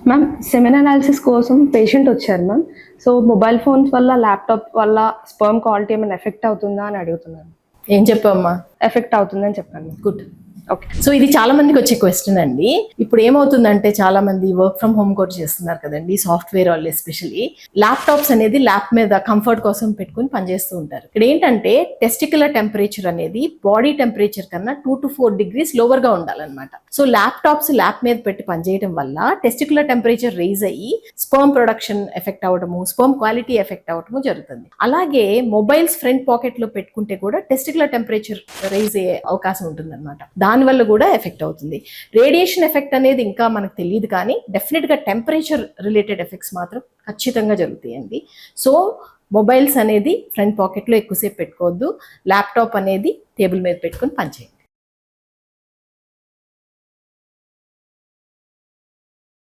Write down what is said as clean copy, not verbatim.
Ma'am semen analysis కోసం patient వచ్చారు ma'am. So mobile phones వల్ల ల్యాప్టాప్ వల్ల స్పర్మ్ క్వాలిటీ ఏమైనా ఎఫెక్ట్ అవుతుందా అని అడుగుతున్నాను. ఏం చెప్పమ్మా? ఎఫెక్ట్ అవుతుందని చెప్పండి. గుడ్. ఓకే. సో ఇది చాలా మందికి వచ్చే క్వశ్చన్ అండి. ఇప్పుడు ఏమవుతుందంటే చాలా మంది వర్క్ ఫ్రమ్ హోమ్ కూడా చేస్తున్నారు కదండి, సాఫ్ట్వేర్ వాళ్ళు ఎస్పెషల్లీ. ల్యాప్టాప్స్ అనేది ల్యాప్ మీద కంఫర్ట్ కోసం పెట్టుకుని పనిచేస్తూ ఉంటారు. ఇక్కడ ఏంటంటే టెస్టికులర్ టెంపరేచర్ అనేది బాడీ టెంపరేచర్ కన్నా 2 to 4 degrees లోవర్ గా ఉండాలన్నమాట. సో ల్యాప్టాప్స్ ల్యాప్ మీద పెట్టి పనిచేయడం వల్ల టెస్టికులర్ టెంపరేచర్ రైజ్ అయ్యి స్పర్మ్ ప్రొడక్షన్ ఎఫెక్ట్ అవడము, స్పర్మ్ క్వాలిటీ ఎఫెక్ట్ అవడము జరుగుతుంది. అలాగే మొబైల్స్ ఫ్రంట్ పాకెట్ లో పెట్టుకుంటే కూడా టెస్టికులర్ టెంపరేచర్ రైజ్ అయ్యే అవకాశం ఉంటుంది అనమాట. దానివల్ల కూడా ఎఫెక్ట్ అవుతుంది. రేడియేషన్ ఎఫెక్ట్ అనేది ఇంకా మనకు తెలియదు, కానీ డెఫినెట్గా టెంపరేచర్ రిలేటెడ్ ఎఫెక్ట్స్ మాత్రం ఖచ్చితంగా జరుగుతాయండి. సో మొబైల్స్ అనేది ఫ్రంట్ పాకెట్లో ఎక్కువసేపు పెట్టుకోవద్దు. ల్యాప్టాప్ అనేది టేబుల్ మీద పెట్టుకొని పనిచేయండి.